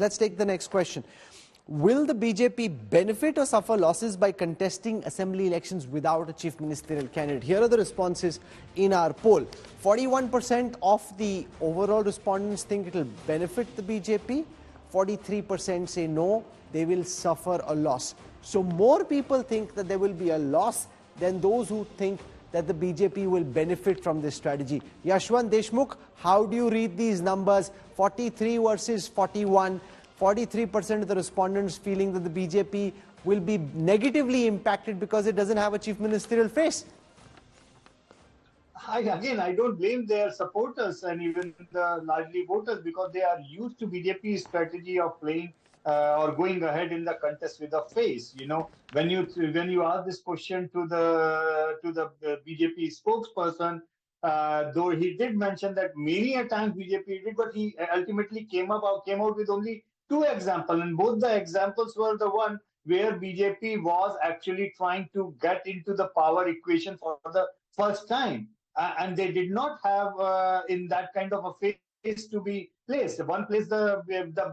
Let's take the next question. Will the BJP benefit or suffer losses by contesting assembly elections without a chief ministerial candidate? Here are the responses in our poll. 41% of the overall respondents think it will benefit the BJP. 43% say no, they will suffer a loss. So more people think that there will be a loss than those who think that the BJP will benefit from this strategy. Yashwant Deshmukh, how do you read these numbers? 43 versus 41. 43% of the respondents feeling that the BJP will be negatively impacted because it doesn't have a chief ministerial face. I don't blame their supporters and even the largely voters because they are used to BJP's strategy of playing or going ahead in the contest with a face. You know, when you ask this question to the BJP spokesperson, though he did mention that many a times BJP did, but he ultimately came out with only two examples, and both the examples were the one where BJP was actually trying to get into the power equation for the first time. And they did not have in that kind of a face to be placed. One place, the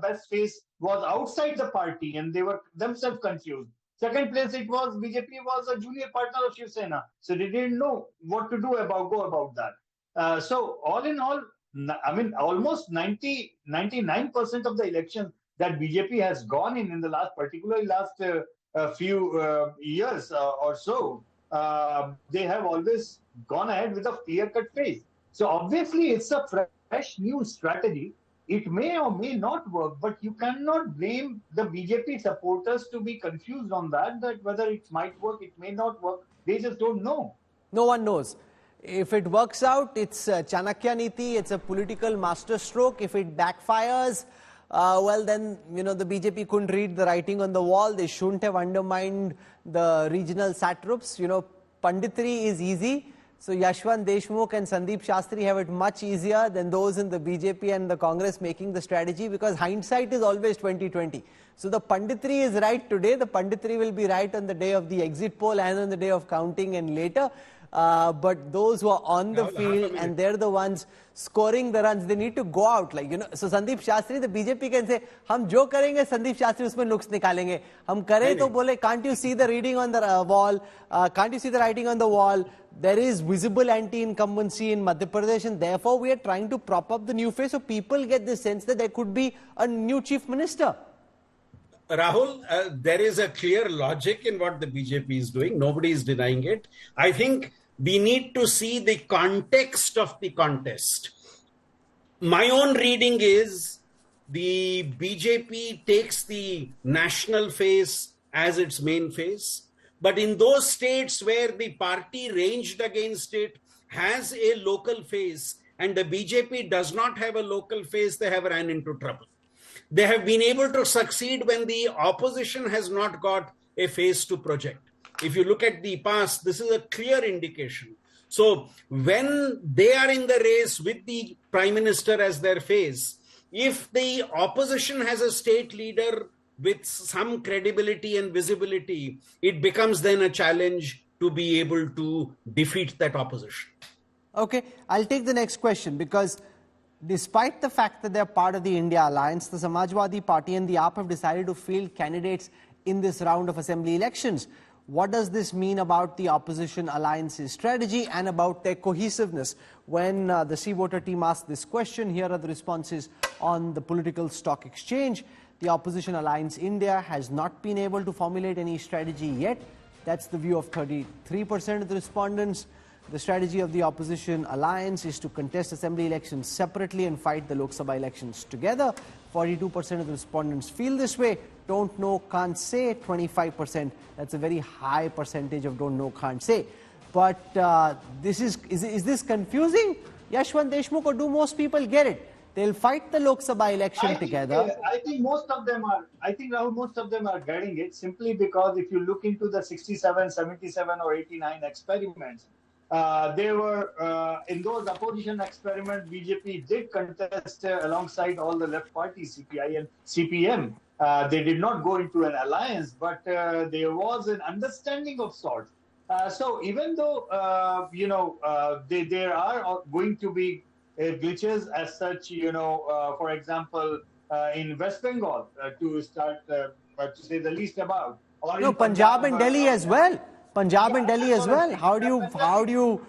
best face was outside the party, and they were themselves confused. Second place, it was BJP was a junior partner of Shiv Sena, so they didn't know what to go about that. So all in all, I mean, almost 99% of the election that BJP has gone in the last, particularly last few years or so, they have always gone ahead with a clear-cut face. So obviously, it's a fresh new strategy. It may or may not work, but you cannot blame the BJP supporters to be confused on that whether it might work, it may not work. They just don't know. No one knows. If it works out, it's Chanakya Niti, it's a political masterstroke. If it backfires, well then, you know, the BJP couldn't read the writing on the wall. They shouldn't have undermined the regional satraps. You know, Panditri is easy. So Yashwant Deshmukh and Sandeep Shastri have it much easier than those in the BJP and the Congress making the strategy, because hindsight is always 20/20. So the Panditri is right today. The Panditri will be right on the day of the exit poll and on the day of counting and later. But those who are on the field and they're the ones scoring the runs, they need to go out. Like, you know, so Sandeep Shastri, the BJP can say, "Hum jo karenge, Sandeep Shastri usme looks nikalenge. Hum kare to bole, can't you see the reading on the wall? Can't you see the writing on the wall? There is visible anti-incumbency in Madhya Pradesh, and therefore we are trying to prop up the new face so people get the sense that there could be a new chief minister." Rahul, there is a clear logic in what the BJP is doing. Nobody is denying it. I think we need to see the context of the contest. My own reading is the BJP takes the national face as its main face. But in those states where the party ranged against it has a local face and the BJP does not have a local face, they have ran into trouble. They have been able to succeed when the opposition has not got a face to project. If you look at the past, this is a clear indication. So when they are in the race with the Prime Minister as their face, if the opposition has a state leader with some credibility and visibility, it becomes then a challenge to be able to defeat that opposition. Okay, I'll take the next question, because despite the fact that they're part of the India alliance, the Samajwadi Party and the AAP have decided to field candidates in this round of assembly elections. What does this mean about the opposition alliance's strategy and about their cohesiveness? When the Sea Voter team asked this question, here are the responses on the political stock exchange. The opposition alliance India has not been able to formulate any strategy yet. That's the view of 33% of the respondents. The strategy of the opposition alliance is to contest assembly elections separately and fight the Lok Sabha elections together. 42% of the respondents feel this way. Don't know, can't say, 25%. That's a very high percentage of don't know, can't say. But is this confusing, Yashwant Deshmukh, or do most people get it? They'll fight the Lok Sabha election together. I think most of them are. I think Rahul, most of them are getting it simply because if you look into the 67, 77, or 89 experiments, they were in those opposition experiments. BJP did contest alongside all the left parties, CPI and CPM. They did not go into an alliance, but there was an understanding of sorts. So even though there are going to be glitches as such, for example, in West Bengal to start, to say the least about. Or No, in Punjab and Delhi as well. Punjab and Delhi as well. saying. How do you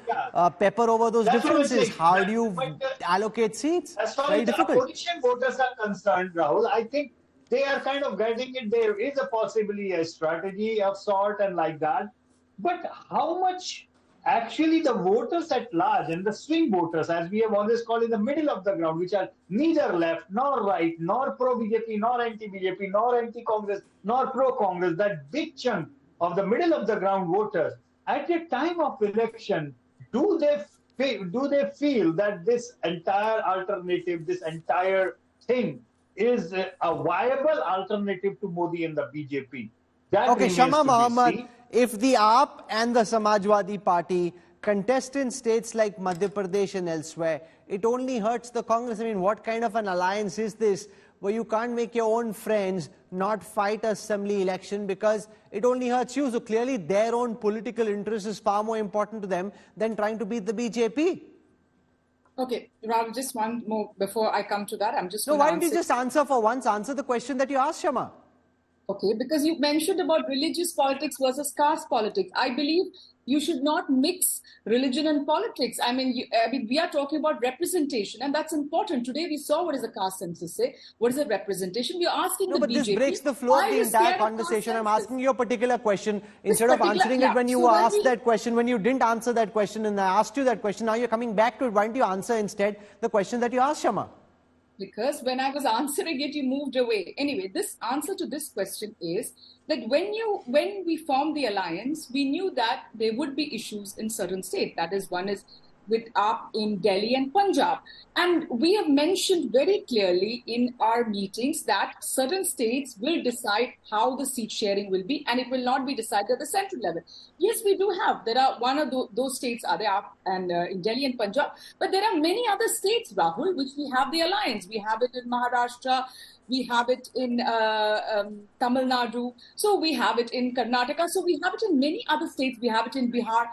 pepper over those That's what I'm differences? saying. How do you But, allocate seats? as far Very as the difficult. opposition voters are concerned, Rahul, I think they are kind of getting it. There is a possibly a strategy of sort and like that. But how much actually the voters at large and the swing voters, as we have always called in the middle of the ground, which are neither left nor right, nor pro-BJP, nor anti-BJP, nor anti-Congress, nor pro-Congress, that big chunk of the middle of the ground voters, at the time of election, do they feel that this entire alternative, this entire thing is a viable alternative to Modi and the BJP? That Okay, remains Shama to be Mohammed, seen. if the AAP and the Samajwadi Party contest in states like Madhya Pradesh and elsewhere, it only hurts the Congress. I mean, what kind of an alliance is this where you can't make your own friends not fight an assembly election because it only hurts you? So clearly their own political interest is far more important to them than trying to beat the BJP. Okay, Rahul, just one more before I come to that. I'm just No, going why to don't you answer. just answer for once, answer the question that you asked, Shama? Okay, because you mentioned about religious politics versus caste politics. I believe you should not mix religion and politics. I mean, we are talking about representation, and that's important. Today we saw what is a caste census say. What is a representation? We are asking No, the but BJP. this breaks the flow of why the you entire scared of caste conversation. I'm census? asking you a particular question. Instead of answering it when you So when asked we- that question, when you didn't answer that question and I asked you that question, now you're coming back to it. Why don't you answer instead the question that you asked, Shama? Because when I was answering it, you moved away. Anyway, this answer to this question is that when we formed the alliance, we knew that there would be issues in certain states. That is, one is with AAP in Delhi and Punjab. And we have mentioned very clearly in our meetings that certain states will decide how the seat sharing will be, and it will not be decided at the central level. Yes, we do have. There are one of those states are there, and in Delhi and Punjab. But there are many other states, Rahul, which we have the alliance. We have it in Maharashtra. We have it in Tamil Nadu. So we have it in Karnataka. So we have it in many other states. We have it in Bihar.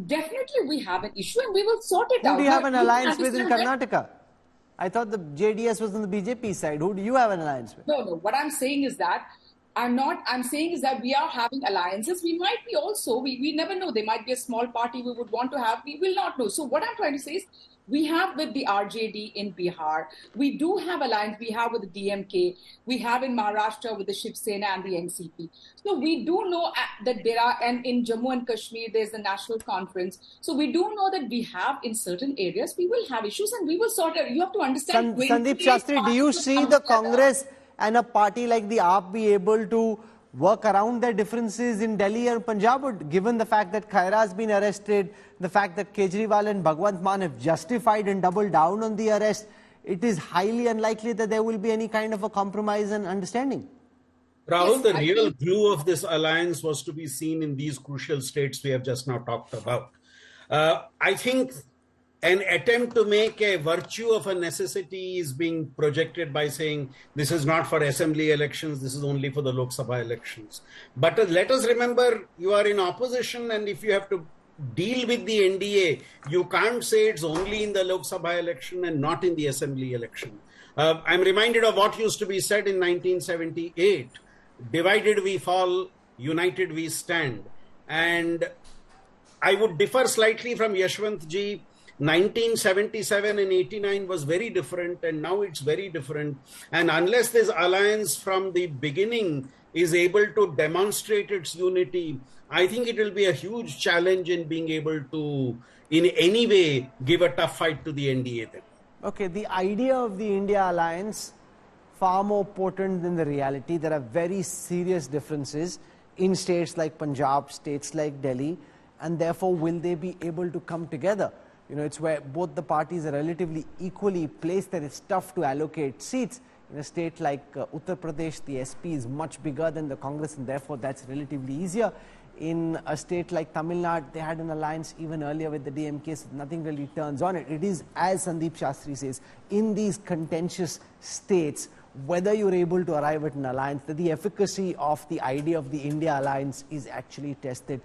Definitely we have an issue and we will sort it out. Who do you have an Now, alliance with in understand that- Karnataka? I thought the JDS was on the BJP side. Who do you have an alliance with? No. What I'm saying is that I'm saying is that we are having alliances. We might be also, we never know. There might be a small party we would want to have. We will not know. So what I'm trying to say is we have with the RJD in Bihar. We do have alliance. We have with the DMK. We have in Maharashtra with the Shiv Sena and the NCP. So we do know that there are, and in Jammu and Kashmir, there's the National Conference. So we do know that we have in certain areas, we will have issues and we will sort it. You have to understand. Sandeep Shastri, do you see the Congress and a party like the AAP be able to work around their differences in Delhi and Punjab? Or given the fact that Khaira has been arrested, the fact that Kejriwal and Bhagwant Mann have justified and doubled down on the arrest, it is highly unlikely that there will be any kind of a compromise and understanding. Rahul, Yes, the real glue of this alliance was to be seen in these crucial states we have just now talked about. I think an attempt to make a virtue of a necessity is being projected by saying this is not for assembly elections, this is only for the Lok Sabha elections. But let us remember, you are in opposition, and if you have to deal with the NDA, you can't say it's only in the Lok Sabha election and not in the assembly election. I'm reminded of what used to be said in 1978. Divided we fall, united we stand. And I would differ slightly from Yashwant ji. 1977 and 89 was very different, and now it's very different. And unless this alliance from the beginning is able to demonstrate its unity, I think it will be a huge challenge in being able to, in any way, give a tough fight to the NDA then. Okay, the idea of the India alliance, far more potent than the reality. There are very serious differences in states like Punjab, states like Delhi, and therefore will they be able to come together? You know, it's where both the parties are relatively equally placed that it's tough to allocate seats. In a state like Uttar Pradesh, the SP is much bigger than the Congress, and therefore that's relatively easier. In a state like Tamil Nadu, they had an alliance even earlier with the DMK, so nothing really turns on it. It is, as Sandeep Shastri says, in these contentious states, whether you're able to arrive at an alliance, that the efficacy of the idea of the India alliance is actually tested.